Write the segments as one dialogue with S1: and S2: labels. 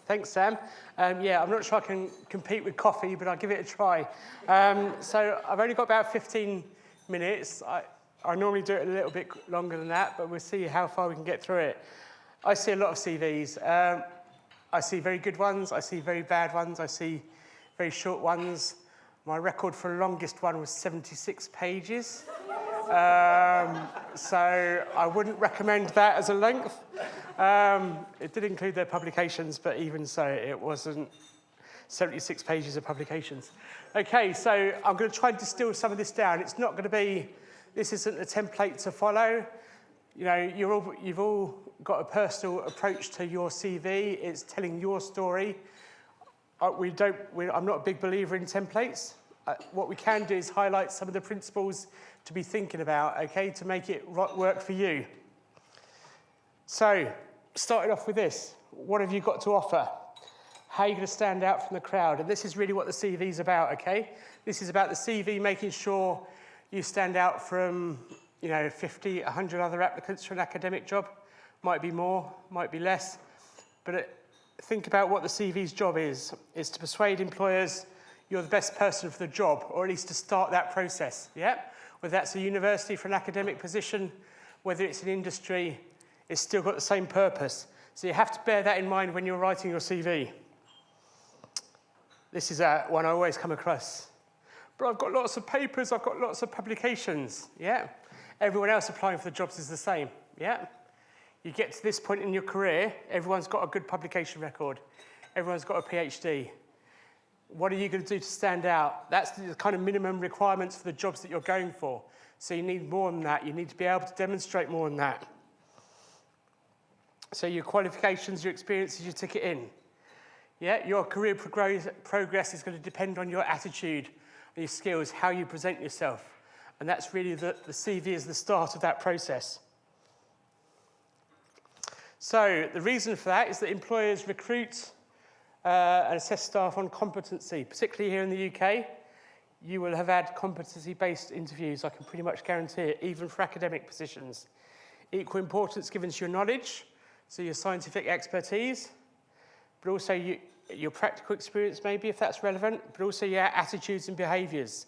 S1: Thanks, Sam. Yeah, I'm not sure I can compete with coffee, but I'll give it a try. So I've only got about 15 minutes. I normally do it a little bit longer than that, but we'll see how far we can get through it. I see a lot of CVs. I see very good ones. I see very bad ones. I see very short ones. My record for the longest one was 76 pages. So I wouldn't recommend that as a length. It did include their publications, but even so, it wasn't 76 pages of publications. Okay, so I'm going to try and distill some of this down. It's not going to be, this isn't a template to follow. You know, you've all got a personal approach to your CV. It's telling your story. I'm not a big believer in templates. What we can do is highlight some of the principles to be thinking about, okay, to make it work for you. So, starting off with this, what have you got to offer? How are you going to stand out from the crowd? And this is really what the CV is about, okay? This is about the CV making sure you stand out from, 50, 100 other applicants for an academic job. Might be more, might be less. But think about what the CV's job is to persuade employers you're the best person for the job, or at least to start that process, yeah? Whether that's a university for an academic position, whether it's an industry, it's still got the same purpose. So you have to bear that in mind when you're writing your CV. This is one I always come across. But I've got lots of papers, I've got lots of publications, yeah? Everyone else applying for the jobs is the same, yeah? You get to this point in your career, everyone's got a good publication record. Everyone's got a PhD. What are you going to do to stand out? That's the kind of minimum requirements for the jobs that you're going for. So you need more than that. You need to be able to demonstrate more than that. So your qualifications, your experiences, your ticket in. Yeah, your career progress is going to depend on your attitude, your skills, how you present yourself. And that's really the CV is the start of that process. So the reason for that is that employers recruit and assess staff on competency, particularly here in the UK. You will have had competency-based interviews, I can pretty much guarantee it, even for academic positions. Equal importance given to your knowledge, so your scientific expertise, but also your practical experience maybe, if that's relevant, but also your attitudes and behaviours.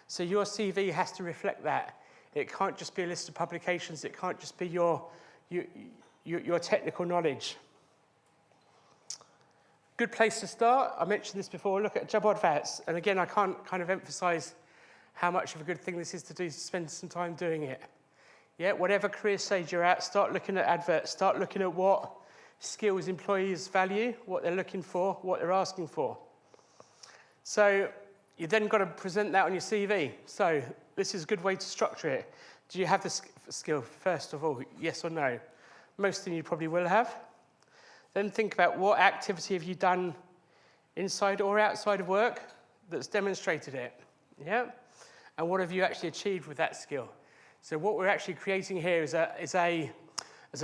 S1: So your CV has to reflect that. It can't just be a list of publications, it can't just be your technical knowledge. Good place to start, I mentioned this before, look at job adverts. And again, I can't kind of emphasise how much of a good thing this is to spend some time doing it. Yeah, whatever career stage you're at, start looking at adverts, start looking at what skills employees value, what they're looking for, what they're asking for. So you then got to present that on your CV. So this is a good way to structure it. Do you have the skill, first of all, yes or no? Most of them you probably will have. Then think about what activity have you done inside or outside of work that's demonstrated it, yeah? And what have you actually achieved with that skill? So what we're actually creating here is a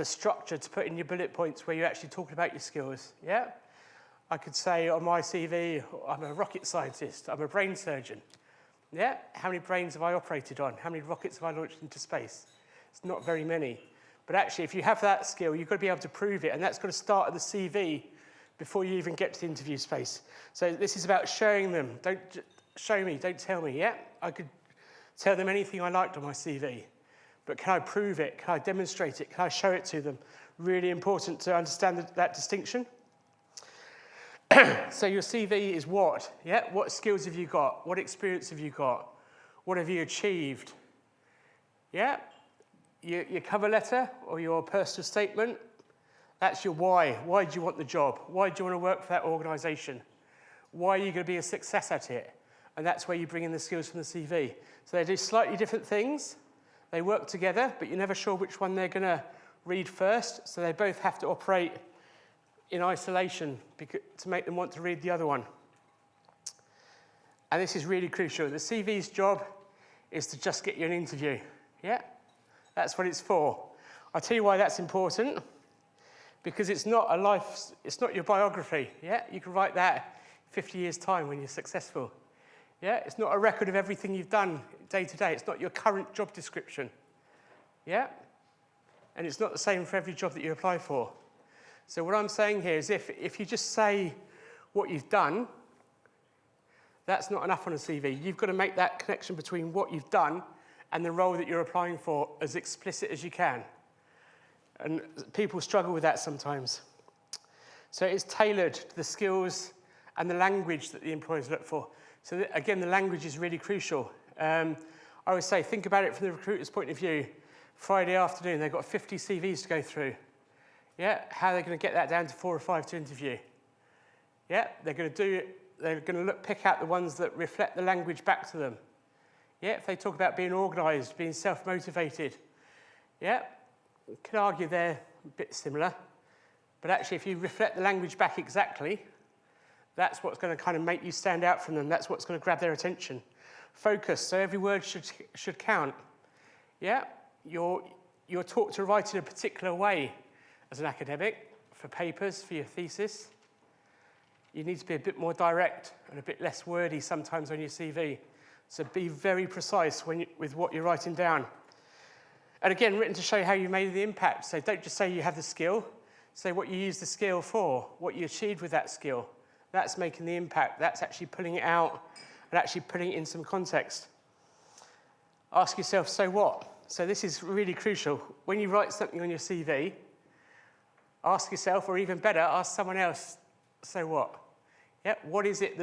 S1: structure to put in your bullet points where you're actually talking about your skills, yeah? I could say on my CV, I'm a rocket scientist, I'm a brain surgeon, yeah? How many brains have I operated on? How many rockets have I launched into space? It's not very many. But actually, if you have that skill, you've got to be able to prove it, and that's got to start at the CV before you even get to the interview space. So this is about showing them. Don't show me, don't tell me, yeah? I could tell them anything I liked on my CV, but can I prove it? Can I demonstrate it? Can I show it to them? Really important to understand that distinction. So your CV is what? Yeah? What skills have you got? What experience have you got? What have you achieved? Yeah? Your cover letter or your personal statement, that's your why. Why do you want the job? Why do you want to work for that organisation? Why are you going to be a success at it? And that's where you bring in the skills from the CV. So they do slightly different things. They work together, but you're never sure which one they're going to read first. So they both have to operate in isolation to make them want to read the other one. And this is really crucial. The CV's job is to just get you an interview. Yeah? That's what it's for. I'll tell you why that's important. Because it's not your biography. Yeah? You can write that 50 years' time when you're successful. Yeah? It's not a record of everything you've done day to day. It's not your current job description. Yeah? And it's not the same for every job that you apply for. So what I'm saying here is if you just say what you've done, that's not enough on a CV. You've got to make that connection between what you've done and the role that you're applying for as explicit as you can. And people struggle with that sometimes. So it's tailored to the skills and the language that the employers look for. So again, the language is really crucial. I always say, think about it from the recruiter's point of view. Friday afternoon, they've got 50 CVs to go through. Yeah, how are they going to get that down to 4 or 5 to interview? Yeah, they're going to pick out the ones that reflect the language back to them. Yeah, if they talk about being organised, being self-motivated. Yeah, you could argue they're a bit similar. But actually, if you reflect the language back exactly, that's what's going to kind of make you stand out from them. That's what's going to grab their attention. Focus, so every word should count. Yeah, you're taught to write in a particular way as an academic, for papers, for your thesis. You need to be a bit more direct and a bit less wordy sometimes on your CV. So be very precise with what you're writing down. And again, written to show how you made the impact. So don't just say you have the skill. Say what you use the skill for, what you achieved with that skill. That's making the impact. That's actually pulling it out and actually putting it in some context. Ask yourself, so what? So this is really crucial. When you write something on your CV, ask yourself, or even better, ask someone else, so what? Yeah, what is it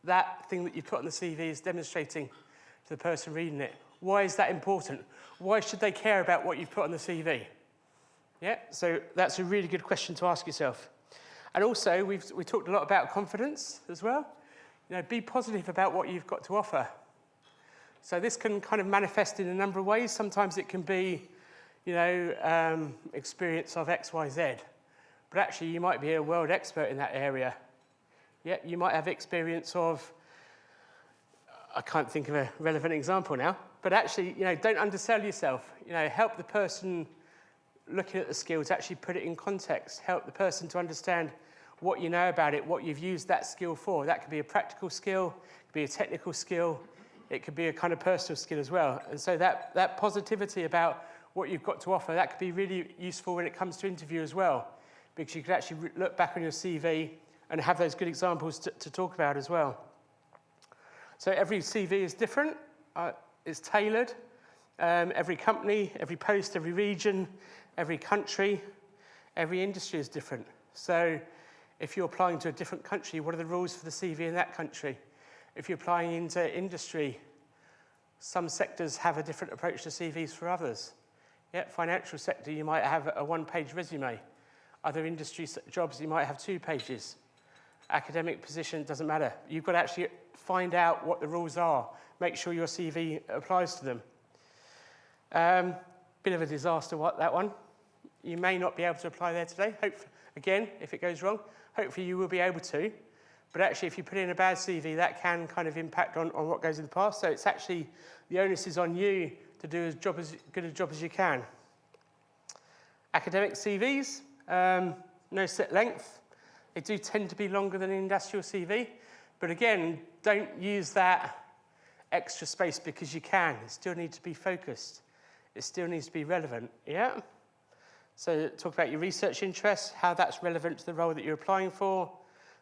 S1: that thing that you put on the CV is demonstrating to the person reading it? Why is that important? Why should they care about what you've put on the CV? Yeah, so that's a really good question to ask yourself. And also, we talked a lot about confidence as well. You know, be positive about what you've got to offer. So this can kind of manifest in a number of ways. Sometimes it can be, experience of X, Y, Z. But actually, you might be a world expert in that area. Yeah, you might have experience of, I can't think of a relevant example now, but actually, don't undersell yourself. Help the person looking at the skill to actually put it in context. Help the person to understand what you know about it, what you've used that skill for. That could be a practical skill, it could be a technical skill, it could be a kind of personal skill as well. And so that positivity about what you've got to offer, that could be really useful when it comes to interview as well, because you could actually look back on your CV and have those good examples to talk about as well. So every CV is different, it's tailored. Every company, every post, every region, every country, every industry is different. So if you're applying to a different country, what are the rules for the CV in that country? If you're applying into industry, some sectors have a different approach to CVs for others. Yeah, financial sector, you might have a one-page resume. Other industry jobs, you might have 2 pages. Academic position, doesn't matter. You've got to actually find out what the rules are. Make sure your CV applies to them. Bit of a disaster, that one. You may not be able to apply there today. Again, if it goes wrong, hopefully you will be able to. But actually, if you put in a bad CV, that can kind of impact on what goes in the past. So it's actually, the onus is on you to do as good a job as you can. Academic CVs, no set length. They do tend to be longer than an industrial CV. But again, don't use that extra space because you can. It still needs to be focused. It still needs to be relevant, yeah? So talk about your research interests, how that's relevant to the role that you're applying for.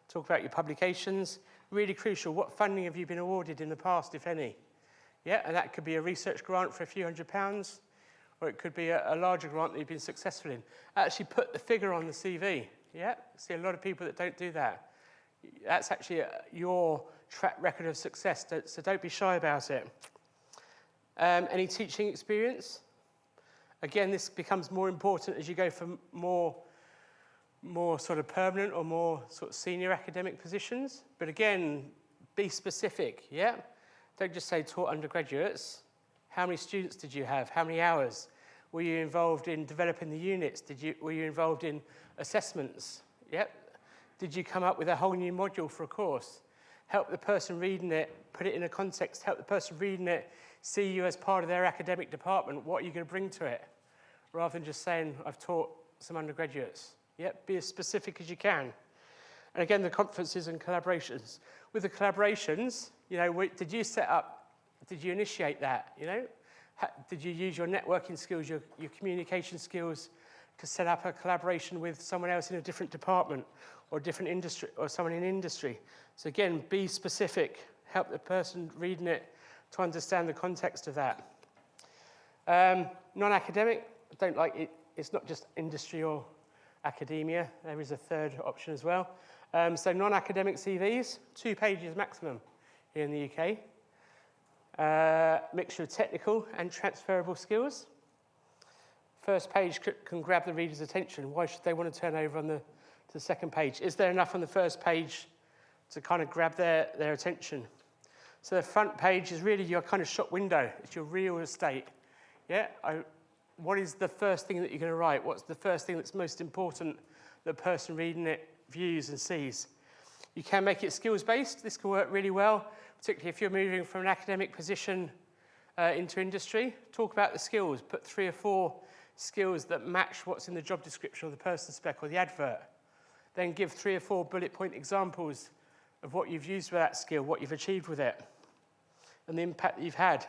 S1: Talk about your publications. Really crucial, what funding have you been awarded in the past, if any? Yeah, and that could be a research grant for a few £100s, or it could be a larger grant that you've been successful in. Actually put the figure on the CV, yeah? See a lot of people that don't do that. That's actually your track record of success, so don't be shy about it. Any teaching experience? Again, this becomes more important as you go for more sort of permanent or more sort of senior academic positions. But again, be specific, yeah? Don't just say taught undergraduates. How many students did you have? How many hours? Were you involved in developing the units? Were you involved in assessments? Yep. Did you come up with a whole new module for a course? Help the person reading it, put it in a context, help the person reading it see you as part of their academic department. What are you going to bring to it? Rather than just saying, I've taught some undergraduates. Yep, be as specific as you can. And again, the conferences and collaborations. With the collaborations, did you initiate that, Did you use your networking skills, your communication skills could set up a collaboration with someone else in a different department or a different industry or someone in industry. So again, be specific, help the person reading it to understand the context of that. Non-academic, I don't like it. It's not just industry or academia. There is a third option as well. So non-academic CVs, 2 pages maximum here in the UK. Mixture of technical and transferable skills. First page can grab the reader's attention. Why should they want to turn over to the second page? Is there enough on the first page to kind of grab their attention? So the front page is really your kind of shop window. It's your real estate. Yeah. What is the first thing that you're going to write? What's the first thing that's most important that the person reading it views and sees? You can make it skills-based. This can work really well, particularly if you're moving from an academic position into industry. Talk about the skills. Put 3 or 4 skills that match what's in the job description or the person spec or the advert. Then give 3 or 4 bullet point examples of what you've used with that skill, what you've achieved with it, and the impact that you've had.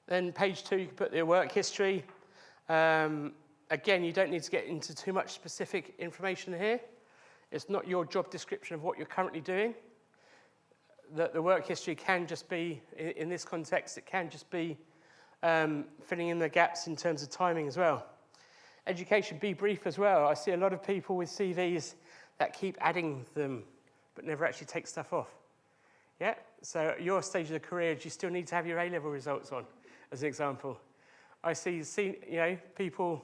S1: Then page 2, you can put your work history. Again, you don't need to get into too much specific information here. It's not your job description of what you're currently doing. The work history can just be, in this context, it can just be filling in the gaps in terms of timing as well. Education, be brief as well. I see a lot of people with CVs that keep adding them, but never actually take stuff off. Yeah? So at your stage of the career, do you still need to have your A-level results on, as an example? I see people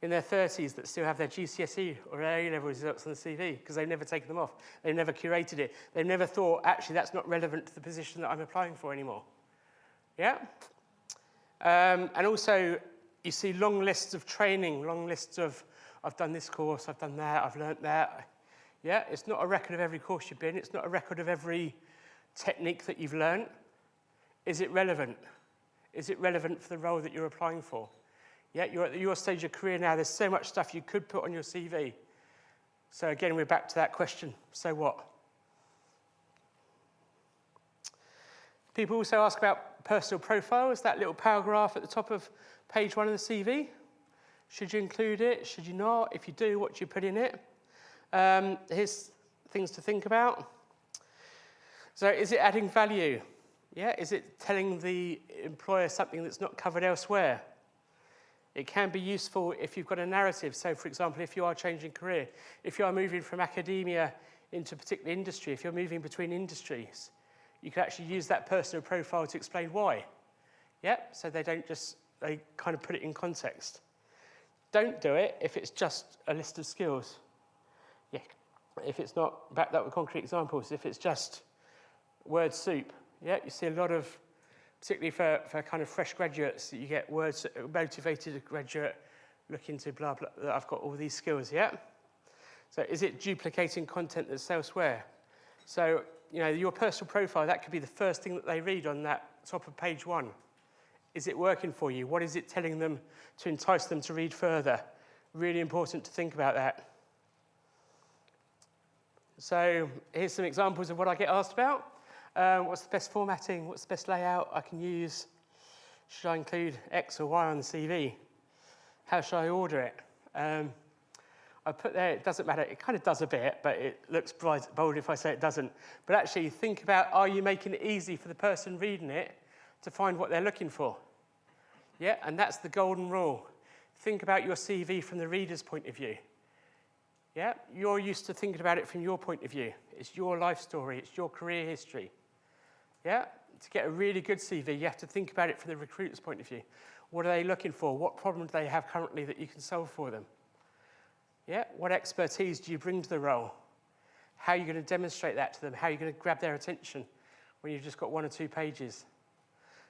S1: in their 30s that still have their GCSE or A-level results on the CV because they've never taken them off. They've never curated it. They've never thought, actually, that's not relevant to the position that I'm applying for anymore. Yeah? And also, you see long lists of training, long lists of, I've done this course, I've done that, I've learnt that. Yeah, it's not a record of every course you've been. It's not a record of every technique that you've learnt. Is it relevant? Is it relevant for the role that you're applying for? Yeah, you're at your stage of career now. There's so much stuff you could put on your CV. So again, we're back to that question, so what? People also ask about personal profiles, that little paragraph at the top of page 1 of the CV. Should you include it? Should you not? If you do, what do you put in it? Here's things to think about. So is it adding value? Yeah, is it telling the employer something that's not covered elsewhere? It can be useful if you've got a narrative. So, for example, if you are changing career, if you are moving from academia into a particular industry, if you're moving between industries, you can actually use that personal profile to explain why. Yeah, so they kind of put it in context. Don't do it if it's just a list of skills. Yeah, if it's not backed up with concrete examples, if it's just word soup. Yeah, you see a lot of, particularly for kind of fresh graduates, you get words, motivated graduate looking to blah, blah, I've got all these skills, yeah? So is it duplicating content that's elsewhere? So, your personal profile, that could be the first thing that they read on that top of page 1. Is it working for you? What is it telling them to entice them to read further? Really important to think about that. So here's some examples of what I get asked about. What's the best formatting? What's the best layout I can use? Should I include X or Y on the CV? How should I order it? I put there, it doesn't matter. It kind of does a bit, but it looks bold if I say it doesn't. But actually, think about, are you making it easy for the person reading it to find what they're looking for? Yeah, and that's the golden rule. Think about your CV from the reader's point of view. Yeah, you're used to thinking about it from your point of view. It's your life story. It's your career history. Yeah, to get a really good CV, you have to think about it from the recruiter's point of view. What are they looking for? What problem do they have currently that you can solve for them? Yeah, what expertise do you bring to the role? How are you going to demonstrate that to them? How are you going to grab their attention when you've just got 1 or 2 pages?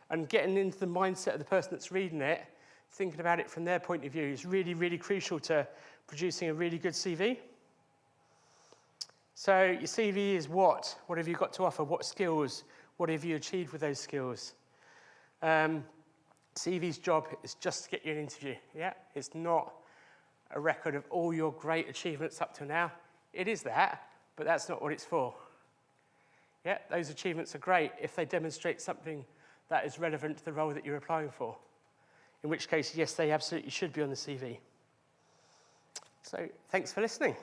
S1: And getting into the mindset of the person that's reading it, thinking about it from their point of view is really, really crucial to producing a really good CV. So your CV is what? What have you got to offer? What skills? What have you achieved with those skills? CV's job is just to get you an interview. Yeah, it's not a record of all your great achievements up to now. It is that, but that's not what it's for. Yeah, those achievements are great if they demonstrate something that is relevant to the role that you're applying for. in which case, yes, they absolutely should be on the CV. So thanks for listening.